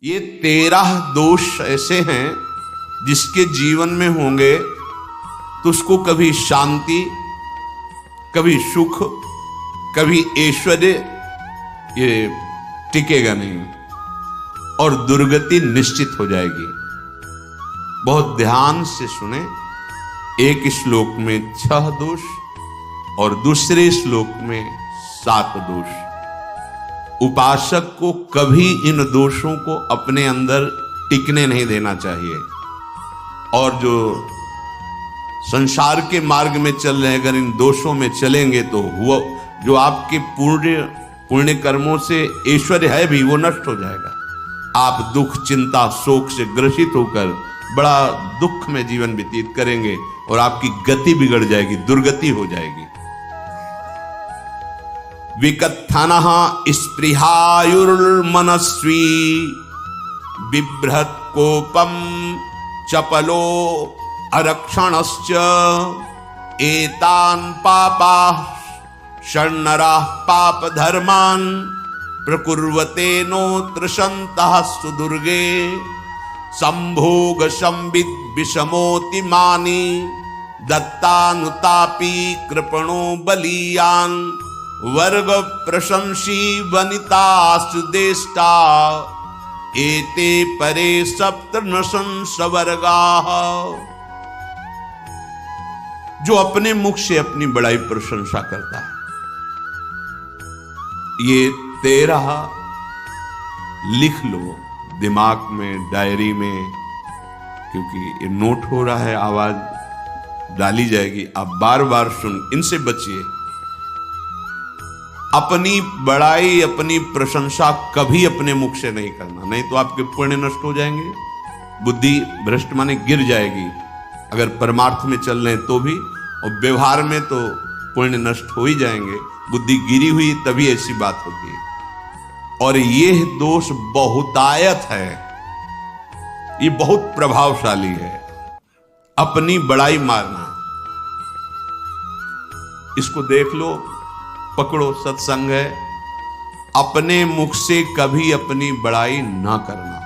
ये 13 दोष ऐसे हैं जिसके जीवन में होंगे तो उसको कभी शांति, कभी सुख, कभी ऐश्वर्य ये टिकेगा नहीं और दुर्गति निश्चित हो जाएगी। बहुत ध्यान से सुने। एक श्लोक में 6 दोष और दूसरे श्लोक में 7 दोष। उपासक को कभी इन दोषों को अपने अंदर टिकने नहीं देना चाहिए। और जो संसार के मार्ग में चल रहे हैं, अगर इन दोषों में चलेंगे तो वो जो आपके पुण्य कर्मों से ऐश्वर्य है भी वो नष्ट हो जाएगा। आप दुख, चिंता, शोक से ग्रसित होकर बड़ा दुख में जीवन व्यतीत करेंगे और आपकी गति बिगड़ जाएगी, दुर्गति हो जाएगी। विकत्थनः स्पृहायुर्मनस्वी बिभ्रत् कोपम चपलो अरक्षणश्च एतान् पापाः षण्णराः पाप धर्मान् प्रकुर्वते नोत्र सन्तः सुदुर्गे संभोग संविद विषमोति मानी दत्तानुतापी कृपणो बलीयान् वर्ग प्रशंसी वनितास्तु देष्टा एते परे सप्तनशंस वर्गाः। जो अपने मुख से अपनी बड़ाई प्रशंसा करता है, ये 13 लिख लो दिमाग में, डायरी में, क्योंकि ये नोट हो रहा है, आवाज डाली जाएगी, आप बार बार सुन। इनसे बचिए। अपनी बड़ाई, अपनी प्रशंसा कभी अपने मुख से नहीं करना, नहीं तो आपके पुण्य नष्ट हो जाएंगे, बुद्धि भ्रष्ट माने गिर जाएगी। अगर परमार्थ में चल रहे हैं तो भी, और व्यवहार में तो पुण्य नष्ट हो ही जाएंगे। बुद्धि गिरी हुई तभी ऐसी बात होती है। और ये दोष बहुतायत है, ये बहुत प्रभावशाली है। अपनी बड़ाई मारना, इसको देख लो, पकड़ो, सत्संग है। अपने मुख से कभी अपनी बड़ाई ना करना।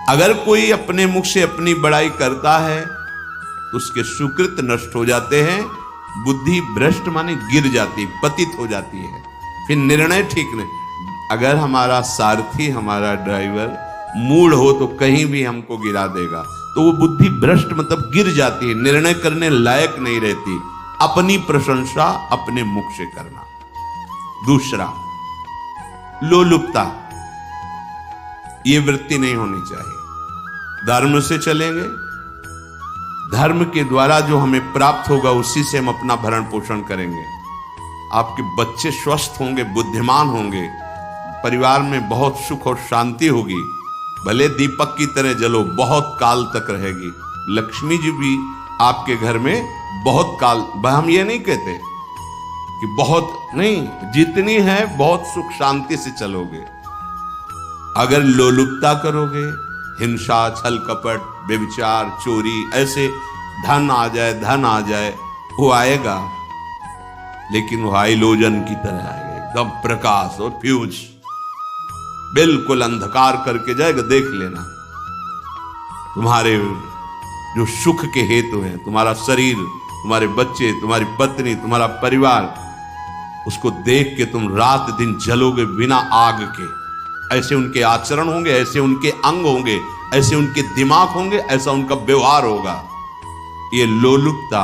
अगर कोई अपने मुख से अपनी बड़ाई करता है तो उसके सुकृत नष्ट हो जाते हैं, बुद्धि भ्रष्ट माने गिर जाती, पतित हो जाती है, फिर निर्णय ठीक नहीं। अगर हमारा सारथी, हमारा ड्राइवर मूढ़ हो तो कहीं भी हमको गिरा देगा, तो वो बुद्धि भ्रष्ट मतलब गिर जाती है, निर्णय करने लायक नहीं रहती। अपनी प्रशंसा अपने मुख से करना। दूसरा, लोलुपता, ये वृत्ति नहीं होनी चाहिए। धर्म से चलेंगे, धर्म के द्वारा जो हमें प्राप्त होगा उसी से हम अपना भरण पोषण करेंगे। आपके बच्चे स्वस्थ होंगे, बुद्धिमान होंगे, परिवार में बहुत सुख और शांति होगी। भले दीपक की तरह जलो, बहुत काल तक रहेगी। लक्ष्मी जी भी आपके घर में बहुत काल, हम ये नहीं कहते कि बहुत नहीं, जितनी है बहुत सुख शांति से चलोगे। अगर लोलुपता करोगे, हिंसा, छल कपट, व्यभिचार, चोरी, ऐसे धन आ जाए, वो आएगा, लेकिन वो हाइलोजन की तरह आएगा, एकदम प्रकाश और फ्यूज, बिल्कुल अंधकार करके जाएगा। देख लेना, तुम्हारे जो सुख के हेतु हैं, तुम्हारा शरीर, तुम्हारे बच्चे, तुम्हारी पत्नी, तुम्हारा परिवार, उसको देख के तुम रात दिन जलोगे बिना आग के। ऐसे उनके आचरण होंगे, ऐसे उनके अंग होंगे, ऐसे उनके दिमाग होंगे, ऐसा उनका व्यवहार होगा। ये लोलुपता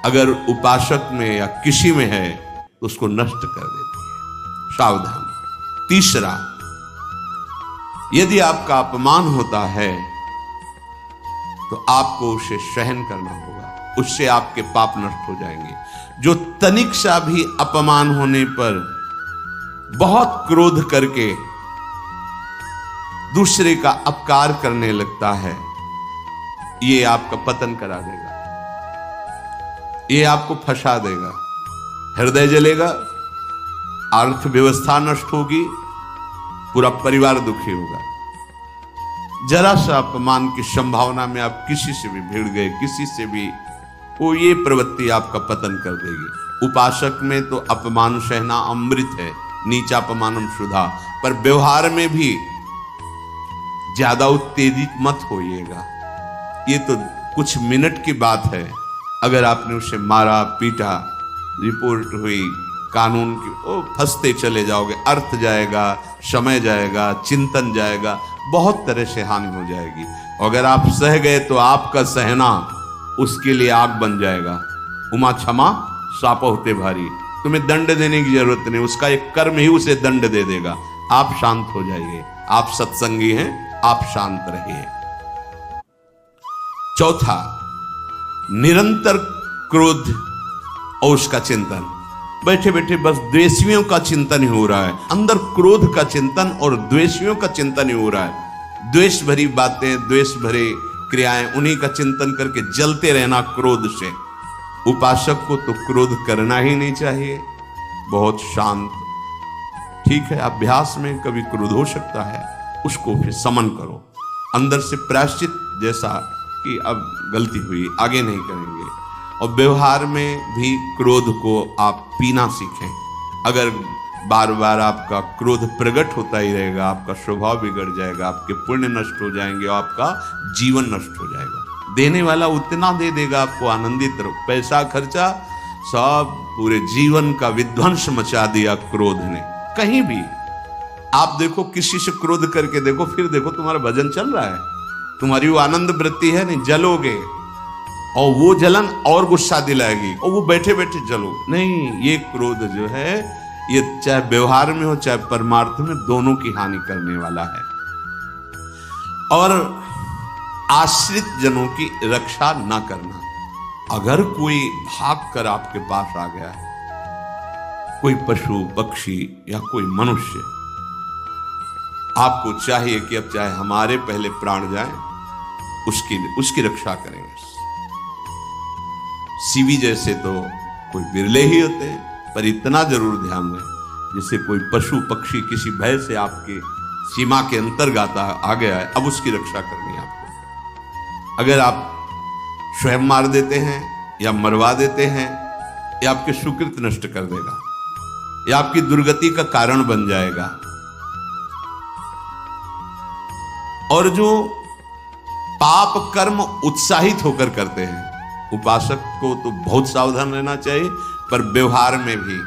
अगर उपासक में या किसी में है तो उसको नष्ट कर देती है। सावधान। तीसरा, यदि आपका अपमान होता है तो आपको उसे सहन करना होगा, उससे आपके पाप नष्ट हो जाएंगे। जो तनिक सा भी अपमान होने पर बहुत क्रोध करके दूसरे का अपकार करने लगता है, ये आपका पतन करा देगा, ये आपको फंसा देगा, हृदय जलेगा, अर्थव्यवस्था नष्ट होगी, पूरा परिवार दुखी होगा। जरा सा अपमान की संभावना में आप किसी से भी भिड़ गए, किसी से भी, वो ये प्रवृत्ति आपका पतन कर देगी। उपासक में तो अपमान सहना अमृत है, नीचापमानम सुधा, पर व्यवहार में भी ज्यादा उत्तेजित मत होइएगा। ये तो कुछ मिनट की बात है। अगर आपने उसे मारा पीटा, रिपोर्ट हुई कानून की, ओ फंसते चले जाओगे, अर्थ जाएगा, समय जाएगा, चिंतन जाएगा, बहुत तरह से हानि हो जाएगी। अगर आप सह गए तो आपका सहना उसके लिए आग बन जाएगा। उमा क्षमा साप होते भारी। तुम्हें दंड देने की जरूरत नहीं, उसका एक कर्म ही उसे दंड दे देगा। आप शांत हो जाइए, आप सत्संगी हैं, आप शांत रहिए। चौथा, निरंतर क्रोध और उसका चिंतन। बैठे बैठे बस द्वेषियों का चिंतन ही हो रहा है, अंदर क्रोध का चिंतन और द्वेषियों का चिंतन ही हो रहा है। द्वेष भरी बातें, द्वेष भरे क्रियाएं, उन्हीं का चिंतन करके जलते रहना क्रोध से। उपासक को तो क्रोध करना ही नहीं चाहिए, बहुत शांत। ठीक है, अभ्यास में कभी क्रोध हो सकता है, उसको फिर समन करो, अंदर से प्रायश्चित, जैसा कि अब गलती हुई, आगे नहीं करेंगे। और व्यवहार में भी क्रोध को आप पीना सीखें। अगर बार बार आपका क्रोध प्रकट होता ही रहेगा, आपका स्वभाव बिगड़ जाएगा, आपके पुण्य नष्ट हो जाएंगे और आपका जीवन नष्ट हो जाएगा। देने वाला उतना दे देगा, आपको आनंदित रहो। पैसा खर्चा, सब पूरे जीवन का विध्वंस मचा दिया क्रोध ने। कहीं भी आप देखो, किसी से क्रोध करके देखो, फिर देखो तुम्हारा भजन चल रहा है, तुम्हारी वो आनंद वृत्ति है नहीं, जलोगे और वो जलन और गुस्सा दिलाएगी और वो बैठे बैठे जलो नहीं। ये क्रोध जो है, ये चाहे व्यवहार में हो चाहे परमार्थ में, दोनों की हानि करने वाला है। और आश्रित जनों की रक्षा ना करना। अगर कोई भाग कर आपके पास आ गया है, कोई पशु पक्षी या कोई मनुष्य, आपको चाहिए कि अब चाहे हमारे पहले प्राण जाए, उसकी रक्षा करेंगे। सीवी जैसे तो कोई बिरले ही होते हैं, पर इतना जरूर ध्यान दें, जैसे कोई पशु पक्षी किसी भय से आपके सीमा के अंतर्गत आ गया है, अब उसकी रक्षा करनी है आपको। अगर आप स्वयं मार देते हैं या मरवा देते हैं, या आपके सुकृत नष्ट कर देगा, या आपकी दुर्गति का कारण बन जाएगा। और जो पाप कर्म उत्साहित होकर करते हैं, उपासक को तो बहुत सावधान रहना चाहिए, पर व्यवहार में भी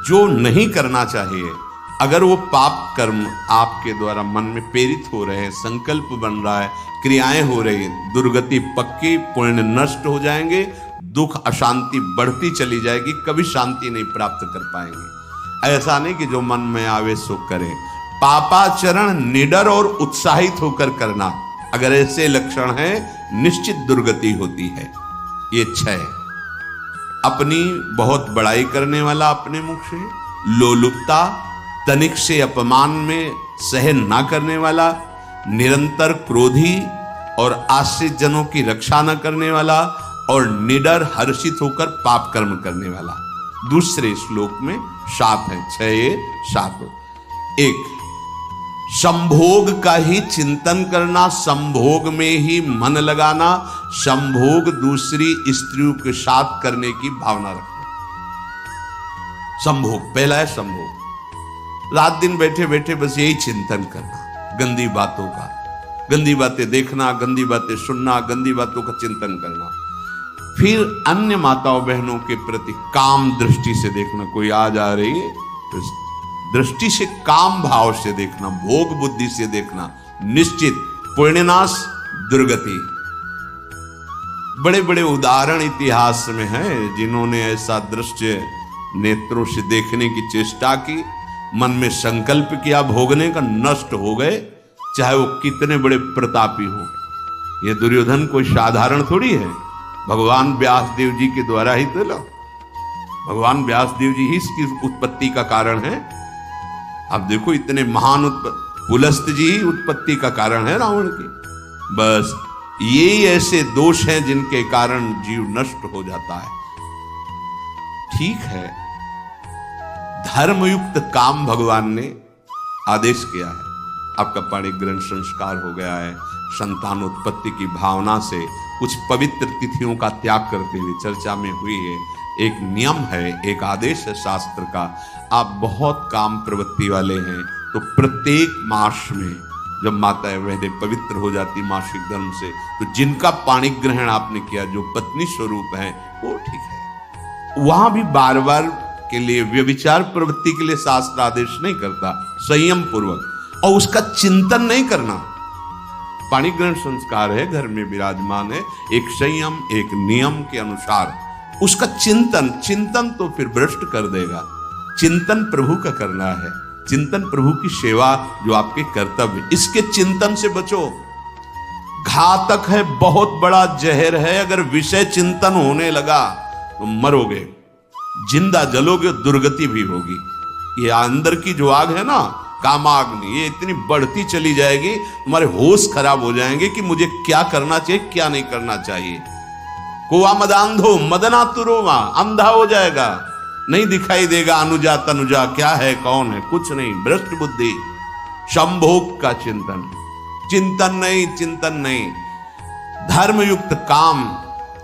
जो नहीं करना चाहिए, अगर वो पाप कर्म आपके द्वारा मन में प्रेरित हो रहे हैं, संकल्प बन रहा है, क्रियाएं हो रही हैं, दुर्गति पक्की, पुण्य नष्ट हो जाएंगे, दुख अशांति बढ़ती चली जाएगी, कभी शांति नहीं प्राप्त कर पाएंगे। ऐसा नहीं कि जो मन में आवे सो करें। पापाचरण निडर और उत्साहित होकर करना, अगर ऐसे लक्षण है, निश्चित दुर्गति होती है। ये 6, अपनी बहुत बड़ाई करने वाला अपने मुख से, लोलुपता, तनिक से अपमान में सहन ना करने वाला, निरंतर क्रोधी और आश्रित जनों की रक्षा न करने वाला, और निडर हर्षित होकर पाप कर्म करने वाला। दूसरे श्लोक में 7 है, 6 7। 1, संभोग का ही चिंतन करना, संभोग में ही मन लगाना, संभोग दूसरी स्त्रियों के साथ करने की भावना रखना। संभोग, पहला है संभोग। रात दिन बैठे बैठे बस यही चिंतन करना, गंदी बातों का, गंदी बातें देखना, गंदी बातें सुनना, गंदी बातों का चिंतन करना। फिर अन्य माताओं बहनों के प्रति काम दृष्टि से देखना, कोई आ जा रही है तो दृष्टि से, काम भाव से देखना, भोग बुद्धि से देखना, निश्चित पुण्यनाश दुर्गति। बड़े बड़े उदाहरण इतिहास में हैं, जिन्होंने ऐसा दृश्य नेत्रों से देखने की चेष्टा की, मन में संकल्प किया, भोगने का, नष्ट हो गए, चाहे वो कितने बड़े प्रतापी हो। ये दुर्योधन कोई साधारण थोड़ी है, भगवान व्यासदेव जी के द्वारा ही तो लो, भगवान व्यासदेव जी ही इसकी उत्पत्ति का कारण है। आप देखो, इतने महान पुलस्त जी ही उत्पत्ति का कारण है रावण की। बस ये ऐसे दोष हैं जिनके कारण जीव नष्ट हो जाता है। ठीक है, धर्मयुक्त काम भगवान ने आदेश किया है। आपका पाणिग्रहण संस्कार हो गया है, संतानोत्पत्ति की भावना से कुछ पवित्र तिथियों का त्याग करते हुए चर्चा में हुई है। एक नियम है, एक आदेश है शास्त्र का। आप बहुत काम प्रवृत्ति वाले हैं तो प्रत्येक मास में जब माताएं बहनें पवित्र हो जाती मासिक धर्म से, तो जिनका पाणी ग्रहण आपने किया, जो पत्नी स्वरूप है, वो ठीक है। वहां भी बार बार के लिए व्यभिचार प्रवृत्ति के लिए शास्त्र आदेश नहीं करता, संयम पूर्वक, और उसका चिंतन नहीं करना। पाणी ग्रहण संस्कार है, घर में विराजमान है, एक संयम एक नियम के अनुसार उसका चिंतन तो फिर भ्रष्ट कर देगा। चिंतन प्रभु का करना है, चिंतन प्रभु की सेवा जो आपके कर्तव्य, इसके चिंतन से बचो। घातक है, बहुत बड़ा जहर है, अगर विषय चिंतन होने लगा तो मरोगे, जिंदा जलोगे, दुर्गति भी होगी। ये अंदर की जो आग है ना, कामाग्नि, ये इतनी बढ़ती चली जाएगी, तुम्हारे होश खराब हो जाएंगे कि मुझे क्या करना चाहिए, क्या नहीं करना चाहिए। कुआ मदांधो मदनातुरोमा, अंधा हो जाएगा, नहीं दिखाई देगा अनुजा तनुजा क्या है कौन है, कुछ नहीं, भ्रष्ट बुद्धि। संभोग का चिंतन नहीं। धर्मयुक्त काम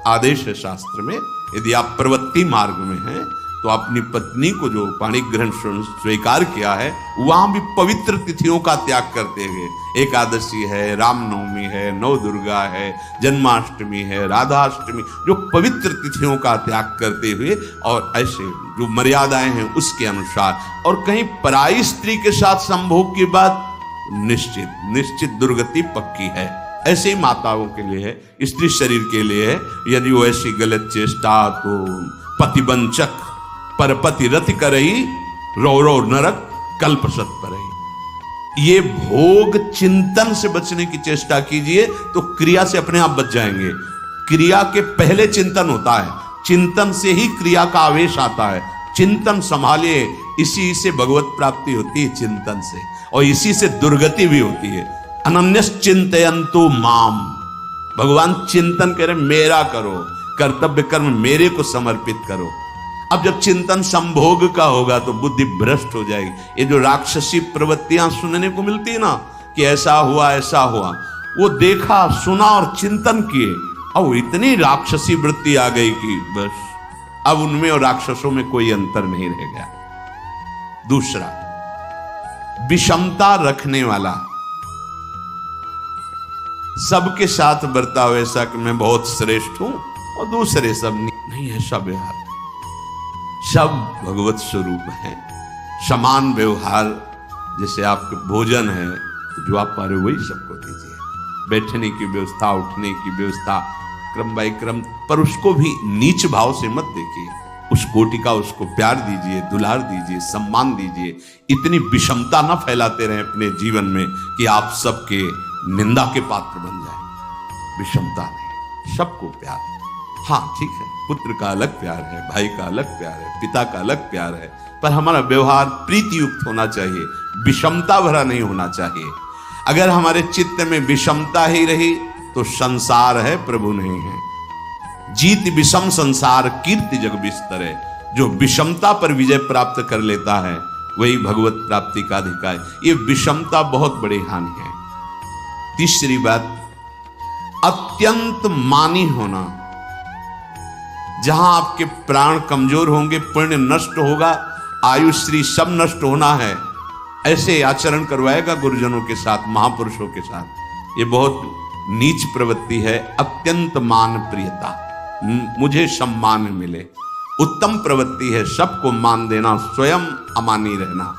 आदेश है शास्त्र में। यदि आप प्रवृत्ति मार्ग में हैं तो अपनी पत्नी को जो पाणी ग्रहण स्वीकार किया है, वहां भी पवित्र तिथियों का त्याग करते हुए, एकादशी है, रामनवमी है, नव दुर्गा है, जन्माष्टमी है, राधाष्टमी, जो पवित्र तिथियों का त्याग करते हुए, और ऐसे जो मर्यादाएं हैं उसके अनुसार, और कहीं पराई स्त्री के साथ संभोग की बात निश्चित दुर्गति पक्की है। ऐसे ही माताओं के लिए है, स्त्री शरीर के लिए है। यदि वो ऐसी गलत चेष्टा तो पतिवंचक परपति रति करई, रो नरक कल्पसत परई। ये भोग चिंतन से बचने की चेष्टा कीजिए तो क्रिया से अपने आप बच जाएंगे। क्रिया के पहले चिंतन होता है, चिंतन से ही क्रिया का आवेश आता है। चिंतन संभालिए, इसी से भगवत प्राप्ति होती है, चिंतन से, और इसी से दुर्गति भी होती है। अनन्यश्चिन्तयन्तु माम, भगवान चिंतन करे, मेरा करो, कर्तव्य कर्म मेरे को समर्पित करो। अब जब चिंतन संभोग का होगा तो बुद्धि भ्रष्ट हो जाएगी। ये जो राक्षसी प्रवृत्तियां सुनने को मिलती है ना, कि ऐसा हुआ, वो देखा सुना और चिंतन किए, और इतनी राक्षसी वृत्ति आ गई कि बस अब उनमें और राक्षसों में कोई अंतर नहीं रह गया। दूसरा, विषमता रखने वाला, सबके साथ बर्ताव ऐसा कि मैं बहुत श्रेष्ठ हूं और दूसरे सब नहीं, ऐसा व्यवहार। सब भगवत स्वरूप है, समान व्यवहार। जैसे आपके भोजन है तो जो आप पा रहे हो वही सबको दीजिए, बैठने की व्यवस्था, उठने की व्यवस्था, क्रम बाय क्रम, पर उसको भी नीच भाव से मत देखिए। उस कोटि का उसको प्यार दीजिए, दुलार दीजिए, सम्मान दीजिए। इतनी विषमता न फैलाते रहें अपने जीवन में कि आप सबके निंदा के पात्र बन जाए। विषमता नहीं, सबको प्यार। हाँ ठीक है, पुत्र का अलग प्यार है, भाई का अलग प्यार है, पिता का अलग प्यार है, पर हमारा व्यवहार प्रीति युक्त होना चाहिए, विषमता भरा नहीं होना चाहिए। अगर हमारे चित्त में विषमता ही रही तो संसार है, प्रभु नहीं है। जीत विषम संसार कीर्ति जग बिस्तर है। जो विषमता पर विजय प्राप्त कर लेता है वही भगवत प्राप्ति का अधिकारी। ये विषमता बहुत बड़ी हानि है। तीसरी बात, अत्यंत मानी होना। जहां आपके प्राण कमजोर होंगे, पुण्य नष्ट होगा, आयुश्री सब नष्ट होना है, ऐसे आचरण करवाएगा गुरुजनों के साथ, महापुरुषों के साथ। ये बहुत नीच प्रवृत्ति है। अत्यंत मान प्रियता, मुझे सम्मान मिले, उत्तम प्रवृत्ति है। सबको मान देना, स्वयं अमानी रहना।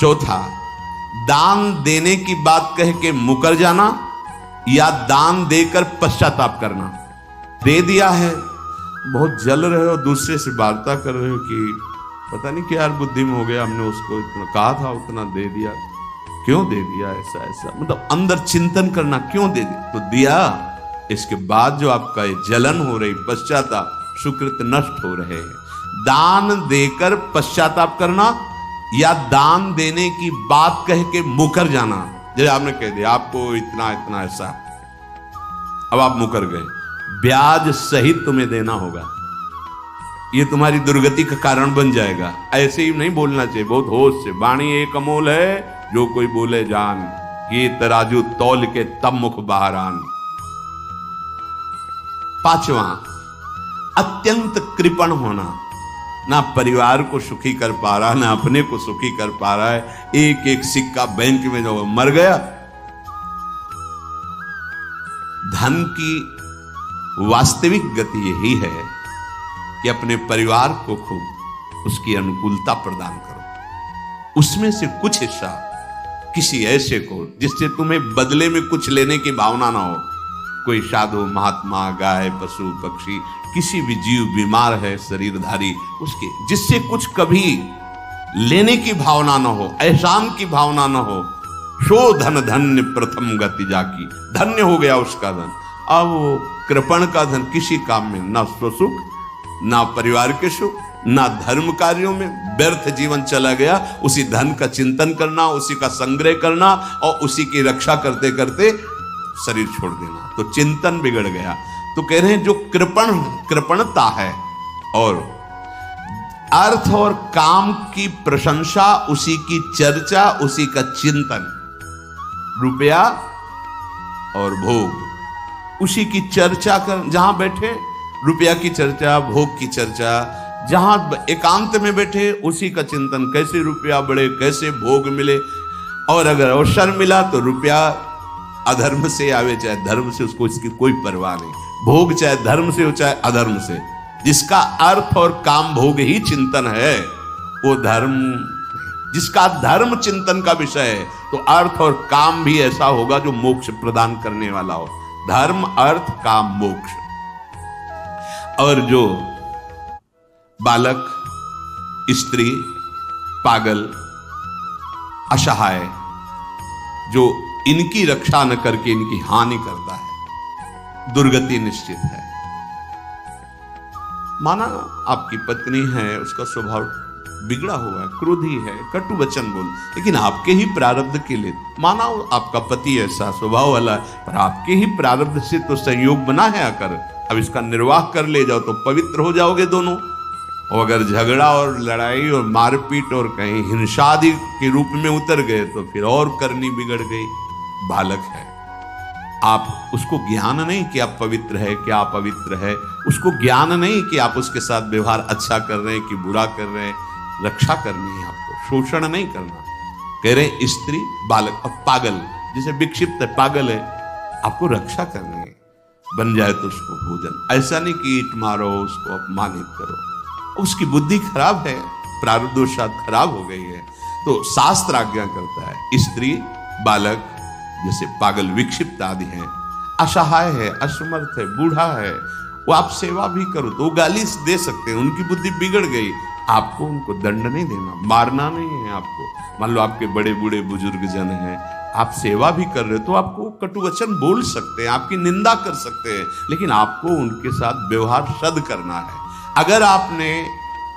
चौथा, दान देने की बात कह के मुकर जाना या दान देकर पश्चाताप करना। दे दिया है, बहुत जल रहे हो, दूसरे से वार्ता कर रहे हो कि पता नहीं क्या बुद्धि में हो गया, हमने उसको इतना कहा था, उतना दे दिया, क्यों दे दिया, ऐसा मतलब अंदर चिंतन करना, क्यों दे दिया तो दिया। इसके बाद जो आपका जलन हो रही, पश्चाताप, सुकृत नष्ट हो रहे हैं। दान देकर पश्चाताप करना या दान देने की बात कह के मुकर जाना। जैसे आपने कह दिया आपको इतना इतना ऐसा, अब आप मुकर गए, ब्याज सहित तुम्हें देना होगा, ये तुम्हारी दुर्गति का कारण बन जाएगा। ऐसे ही नहीं बोलना चाहिए, बहुत होश से। वाणी एक अमोल है, जो कोई बोले जान, ये तराजू तौल के तब मुख बाहर आन। पांचवा, अत्यंत कृपण होना। ना परिवार को सुखी कर पा रहा, ना अपने को सुखी कर पा रहा है। एक एक सिक्का बैंक में जो मर गया। धन की वास्तविक गति यही है कि अपने परिवार को खूब उसकी अनुकूलता प्रदान करो, उसमें से कुछ हिस्सा किसी ऐसे को जिससे तुम्हें बदले में कुछ लेने की भावना ना हो। कोई साधु महात्मा, गाय, पशु पक्षी, किसी भी जीव बीमार है शरीरधारी, उसके जिससे कुछ कभी लेने की भावना न हो, एहसान की भावना न हो। सो धन धन्य प्रथम गति जाकी, धन्य हो गया उसका धन। अब वो कृपण का धन किसी काम में, ना स्वसुख, ना परिवार के सुख, ना धर्म कार्यों में, व्यर्थ जीवन चला गया। उसी धन का चिंतन करना, उसी का संग्रह करना और उसी की रक्षा करते करते शरीर छोड़ देना, तो चिंतन बिगड़ गया। तो कह रहे हैं जो कृपणता है और अर्थ और काम की प्रशंसा, उसी की चर्चा, उसी का चिंतन, रुपया और भोग, उसी की चर्चा कर, जहां बैठे रुपया की चर्चा, भोग की चर्चा, जहां एकांत में बैठे उसी का चिंतन, कैसे रुपया बढ़े, कैसे भोग मिले। और अगर अवसर मिला तो रुपया अधर्म से आवे चाहे धर्म से, उसको इसकी कोई परवाह नहीं। भोग चाहे धर्म से हो चाहे अधर्म से, जिसका अर्थ और काम भोग ही चिंतन है वो धर्म, जिसका धर्म चिंतन का विषय है तो अर्थ और काम भी ऐसा होगा जो मोक्ष प्रदान करने वाला हो। धर्म, अर्थ, काम, मोक्ष। और जो बालक, स्त्री, पागल, असहाय, जो इनकी रक्षा न करके इनकी हानि करता है, दुर्गति निश्चित है। माना आपकी पत्नी है, उसका स्वभाव बिगड़ा हुआ है, क्रोधी है, कटु वचन बोल, लेकिन आपके ही प्रारब्ध के लिए, माना आपका पति ऐसा स्वभाव वाला है, पर आपके ही प्रारब्ध से तो संयोग बना है आकर, अब इसका निर्वाह कर ले जाओ तो पवित्र हो जाओगे दोनों। और अगर झगड़ा और लड़ाई और मारपीट और कहीं हिंसा आदि के रूप में उतर गए तो फिर और करनी बिगड़ गई। बालक है, आप उसको ज्ञान नहीं कि आप पवित्र है, कि आप पवित्र है, उसको ज्ञान नहीं कि आप उसके साथ व्यवहार अच्छा कर रहे हैं कि बुरा कर रहे हैं। रक्षा करनी है आपको, शोषण नहीं करना। कह रहे हैं स्त्री, बालक और पागल, जिसे विक्षिप्त है, पागल है, आपको रक्षा करनी है। बन जाए तो उसको भोजन, ऐसा नहीं कि ईंट मारो, उसको अपमानित करो, उसकी बुद्धि खराब है, प्रारब्धवशात खराब हो गई है, तो शास्त्र आज्ञा करता है। स्त्री, बालक, जैसे पागल, विक्षिप्त आदि हैं, असहाय है, असमर्थ है, बूढ़ा है, वो आप सेवा भी करो तो वो गाली दे सकते हैं, उनकी बुद्धि बिगड़ गई। आपको उनको दंड नहीं देना, मारना नहीं है आपको। मान लो आपके बड़े बूढ़े बुजुर्ग जन हैं, आप सेवा भी कर रहे हो तो आपको कटु वचन बोल सकते हैं, आपकी निंदा कर सकते हैं, लेकिन आपको उनके साथ व्यवहार सद करना है। अगर आपने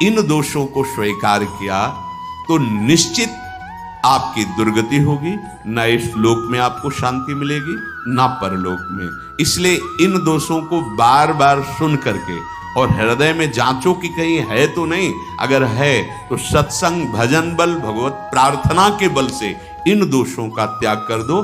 इन दोषों को स्वीकार किया तो निश्चित आपकी दुर्गति होगी, न इस लोक में आपको शांति मिलेगी न परलोक में। इसलिए इन दोषों को बार बार सुन करके और हृदय में जांचो कि कहीं है तो नहीं, अगर है तो सत्संग, भजन बल, भगवत प्रार्थना के बल से इन दोषों का त्याग कर दो।